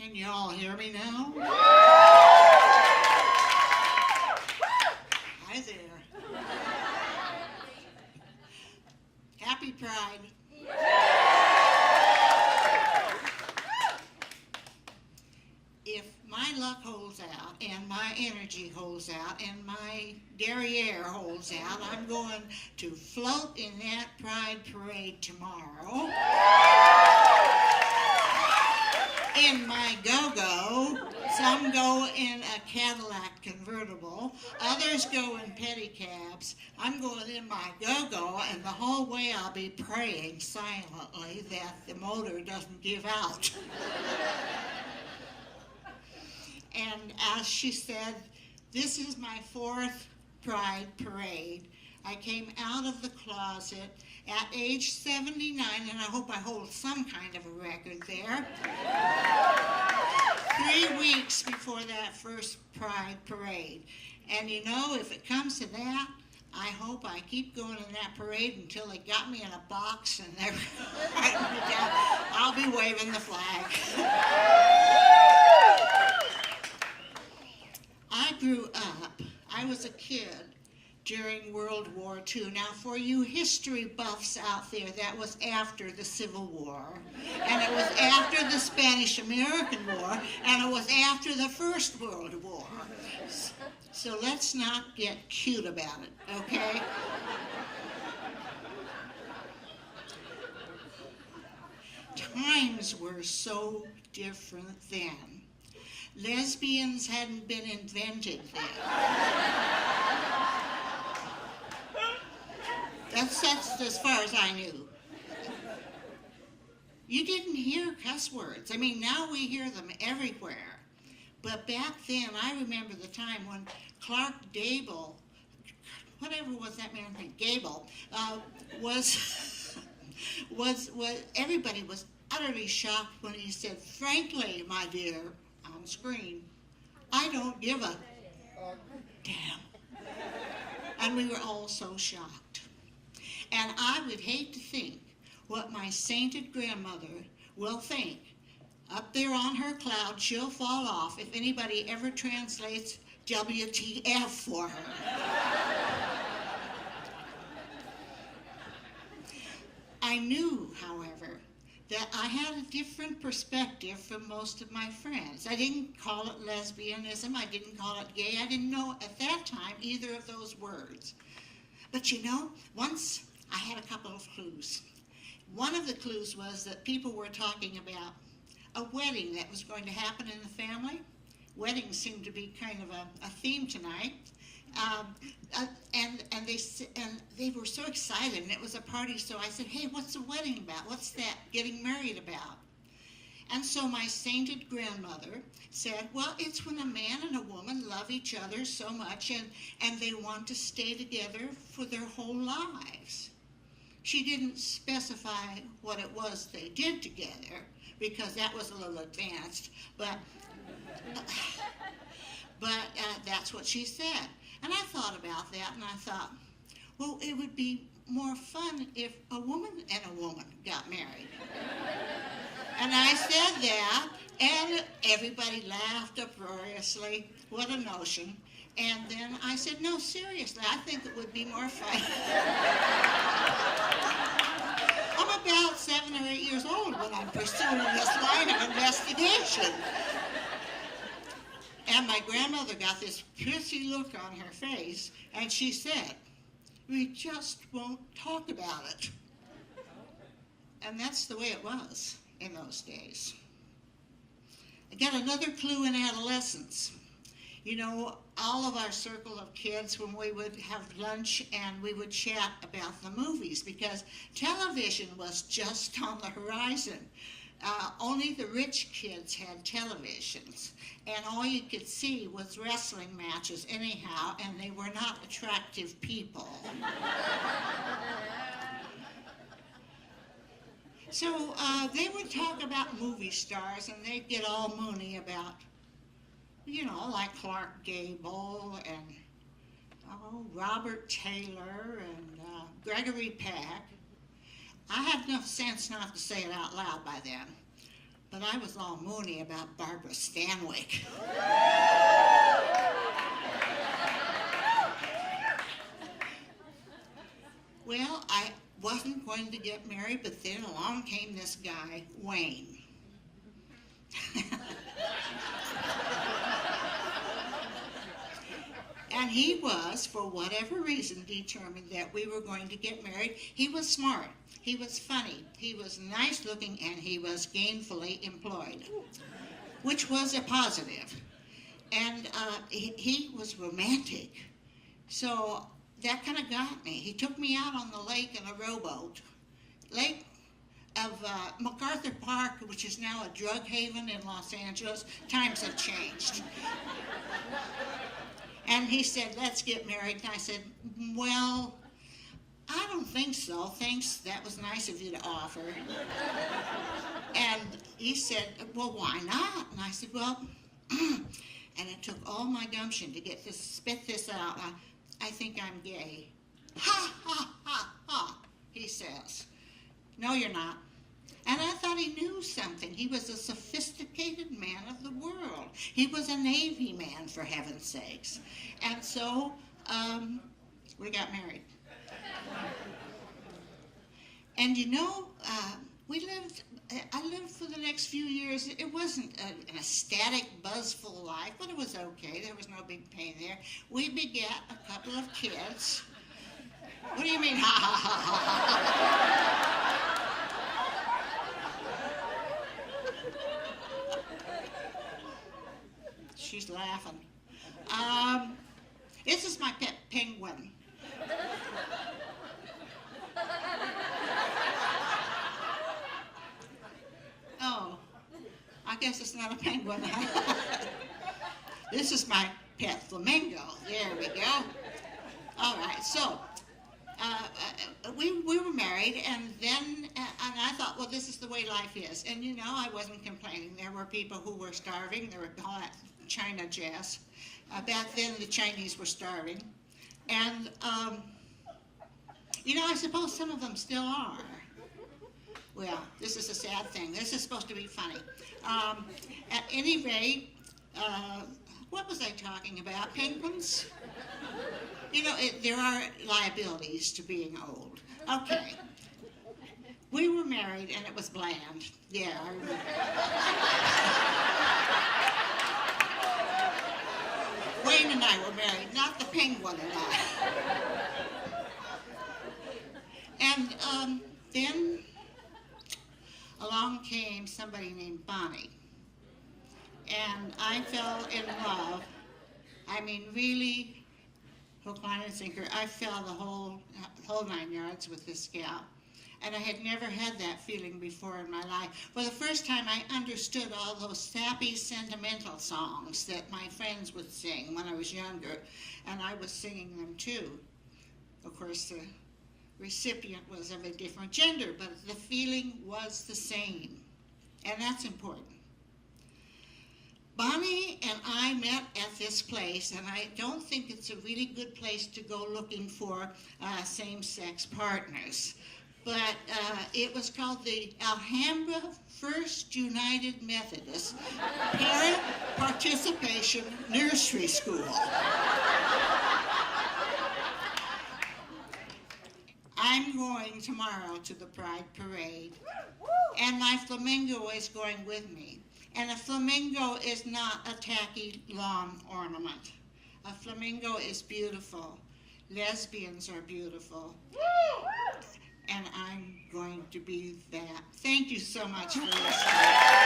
Can you all hear me now? Hi there. Happy Pride. If my luck holds out and my energy holds out and my derriere holds out, I'm going to float in that Pride Parade tomorrow in my go-go. Some go in a Cadillac convertible, others go in pedicabs. I'm going in my go-go, and the whole way I'll be praying silently that the motor doesn't give out. And as she said, this is my 4th Pride Parade. I came out of the closet at age 79, and I hope I hold some kind of a record there. 3 weeks before that first Pride Parade. And you know, if it comes to that, I hope I keep going in that parade until they got me in a box and they're writing me down. I'll be waving the flag. I grew up, I was a kid during World War II. Now, for you history buffs out there, that was after the Civil War, and it was after the Spanish-American War, and it was after the First World War. So let's not get cute about it, okay? Times were so different then. Lesbians hadn't been invented then. That's as far as I knew. You didn't hear cuss words. I mean, now we hear them everywhere. But back then, I remember the time when Clark Gable, whatever was that man's name, Gable, was everybody was utterly shocked when he said, "Frankly, my dear," on screen, "I don't give a damn." And we were all so shocked. And I would hate to think what my sainted grandmother will think. Up there on her cloud, she'll fall off if anybody ever translates WTF for her. I knew, however, that I had a different perspective from most of my friends. I didn't call it lesbianism, I didn't call it gay, I didn't know at that time either of those words. But you know, once I had a couple of clues. One of the clues was that people were talking about a wedding that was going to happen in the family. Weddings seemed to be kind of a theme tonight. And they were so excited, and it was a party, so I said, "Hey, what's the wedding about? What's that getting married about?" And so my sainted grandmother said, "Well, it's when a man and a woman love each other so much and they want to stay together for their whole lives." She didn't specify what it was they did together, because that was a little advanced, but that's what she said. And I thought about that, and I thought, well, it would be more fun if a woman and a woman got married. And I said that, and everybody laughed uproariously. What a notion. And then I said, no, seriously, I think it would be more fun. I'm about 7 or 8 years old when I'm pursuing this line of investigation. And my grandmother got this pissy look on her face, and she said, "We just won't talk about it." And that's the way it was in those days. I got another clue in adolescence. You know, all of our circle of kids, when we would have lunch and we would chat about the movies, because television was just on the horizon. Only the rich kids had televisions, and all you could see was wrestling matches anyhow, and they were not attractive people. So they would talk about movie stars, and they'd get all moony about, you know, like Clark Gable and Robert Taylor and Gregory Peck. I had enough sense not to say it out loud by then, but I was all moony about Barbara Stanwyck. Well, I wasn't going to get married, but then along came this guy, Wayne. And he was, for whatever reason, determined that we were going to get married. He was smart, he was funny, he was nice looking, and he was gainfully employed, which was a positive. And he was romantic. So that kind of got me. He took me out on the lake in a rowboat. Lake of MacArthur Park, which is now a drug haven in Los Angeles. Times have changed. And he said, let's get married. And I said, well, I don't think so. Thanks, that was nice of you to offer. And he said, well, why not? And I said, well, and it took all my gumption to get this, spit this out. I think I'm gay. Ha, ha, ha, ha, he says. No, you're not. And I thought he knew something. He was a sophisticated man of the world. He was a Navy man, for heaven's sakes. And so we got married. And you know, I lived for the next few years. It wasn't an ecstatic, buzzful life, but it was okay. There was no big pain there. We begat a couple of kids. What do you mean, ha, ha, ha, ha, ha? She's laughing. This is my pet penguin. Oh, I guess it's not a penguin. This is my pet flamingo. There we go. All right, so we were married, and then and I thought, well, this is the way life is. And you know, I wasn't complaining. There were people who were starving. There were all that China jazz. Back then, the Chinese were starving, and you know, I suppose some of them still are. Well, this is a sad thing. This is supposed to be funny. At any rate, what was I talking about? Penguins? You know, there are liabilities to being old. Okay. We were married, and it was bland. Yeah, I remember. Wayne and I were married, not the penguin and I. And then along came somebody named Bonnie. And I fell in love. I mean, really, hook, line, and sinker. I fell the whole 9 yards with this gal. And I had never had that feeling before in my life. For the first time, I understood all those sappy, sentimental songs that my friends would sing when I was younger, and I was singing them too. Of course, the recipient was of a different gender, but the feeling was the same, and that's important. Bonnie and I met at this place, and I don't think it's a really good place to go looking for same-sex partners. But it was called the Alhambra First United Methodist Parent Participation Nursery School. I'm going tomorrow to the Pride Parade, and my flamingo is going with me. And a flamingo is not a tacky lawn ornament. A flamingo is beautiful. Lesbians are beautiful. And I'm going to be that. Thank you so much for listening.